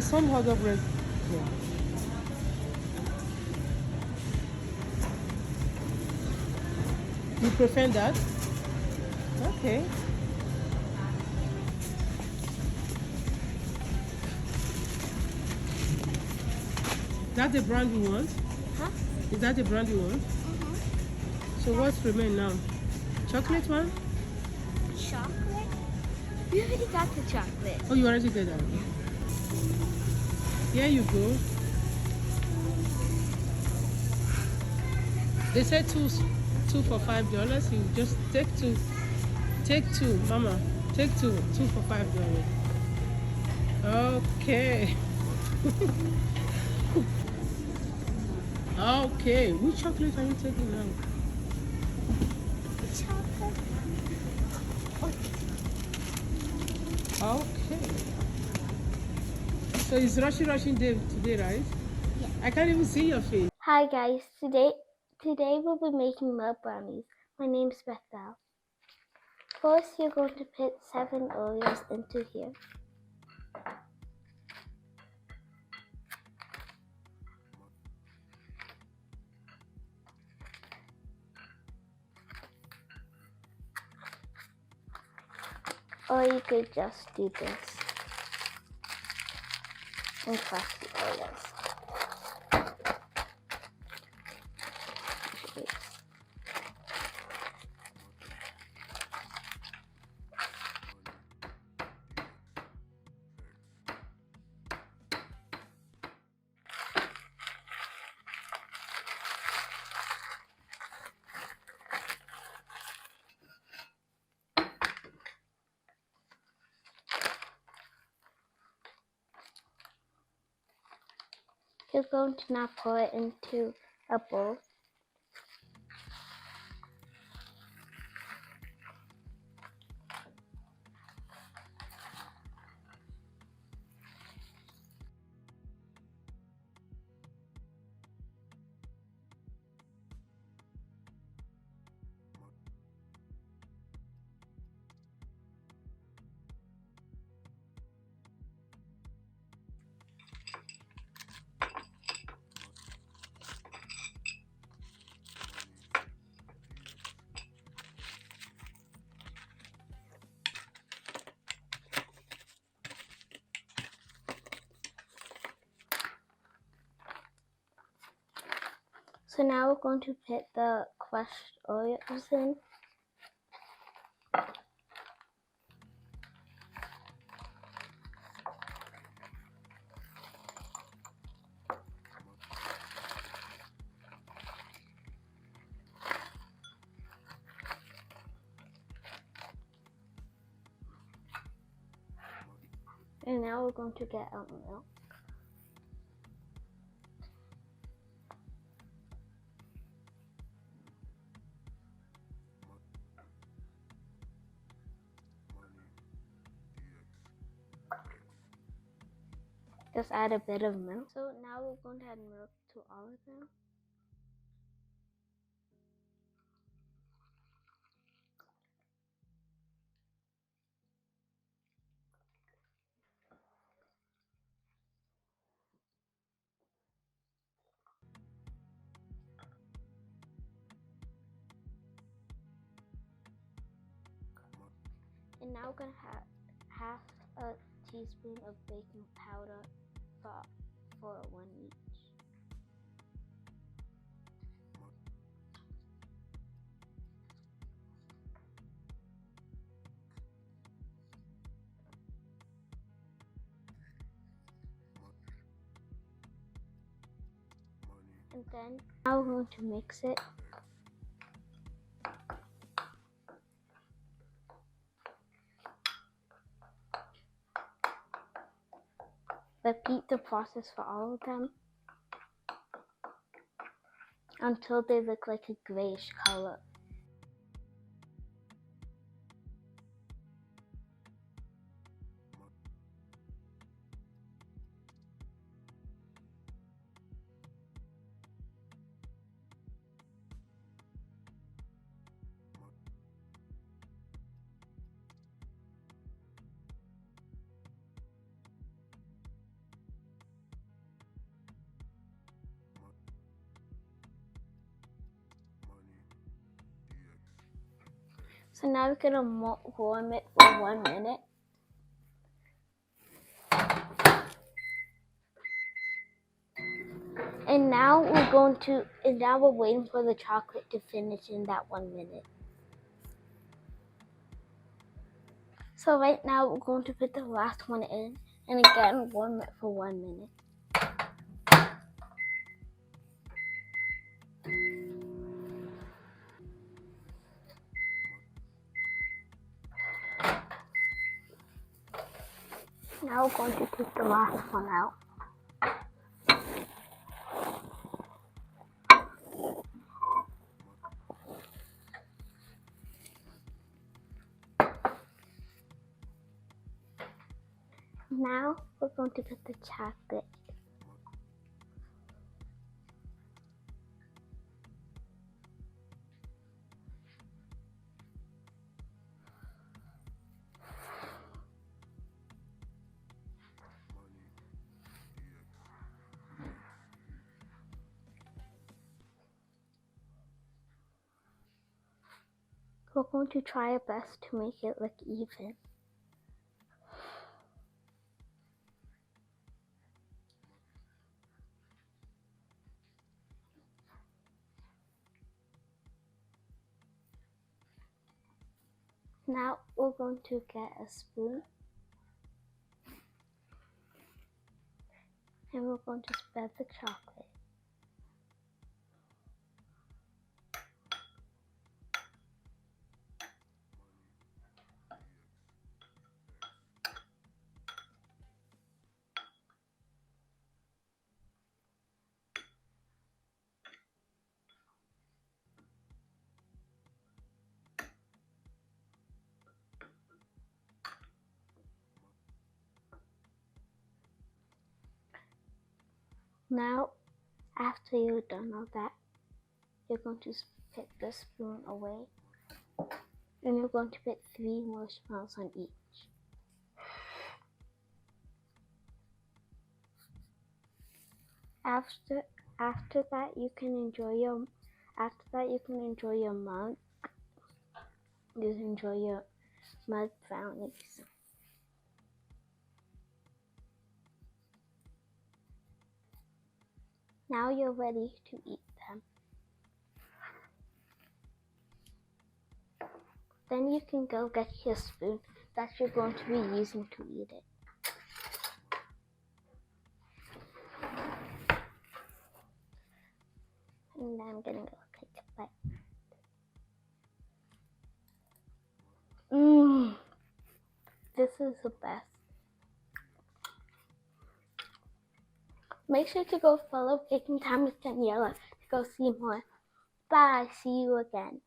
are some hot dog bread here. You prefer that? Okay. That's the brand you want? Huh? Is that the brand you want? So what's remain now? Chocolate one? Chocolate? We already got the chocolate. Oh, you already did that. Here you go. They said two for $5. You just take two. Take two, Mama. Take two. Two for $5. Okay. Okay. Which chocolate are you taking now? Chocolate? Okay. So it's rushing day today, right? Yeah. I can't even see your face. Hi guys, today we'll be making milk brownies. My name's Bethel. First you're going to put 7 Oreos into here. Or you could just do this and crush the Oreos. You're going to now pour it into a bowl. So now we're going to put the crushed Oreos in. And now we're going to get out milk. Just add a bit of milk. So now we're going to add milk to all of them. And now we're going to have half a teaspoon of baking powder for 1 each. And then now we're going to mix it. Repeat the process for all of them until they look like a grayish color. So now we're gonna warm it for 1 minute. And now we're waiting for the chocolate to finish in that 1 minute. So right now we're going to put the last one in and again warm it for 1 minute. Now we're going to take the last one out. Now we're going to put the chocolate. We're going to try our best to make it look even. Now we're going to get a spoon and we're going to spread the chocolate. Now, after you've done all that, you're going to put the spoon away and you're going to put 3 marshmallows on each. After that you can enjoy your mug. You can enjoy your mud brownies. Now you're ready to eat them. Then you can go get your spoon that you're going to be using to eat it. And then I'm gonna go take a bite. This is the best. Make sure to go follow Baking Time with Daniela to go see more. Bye, see you again.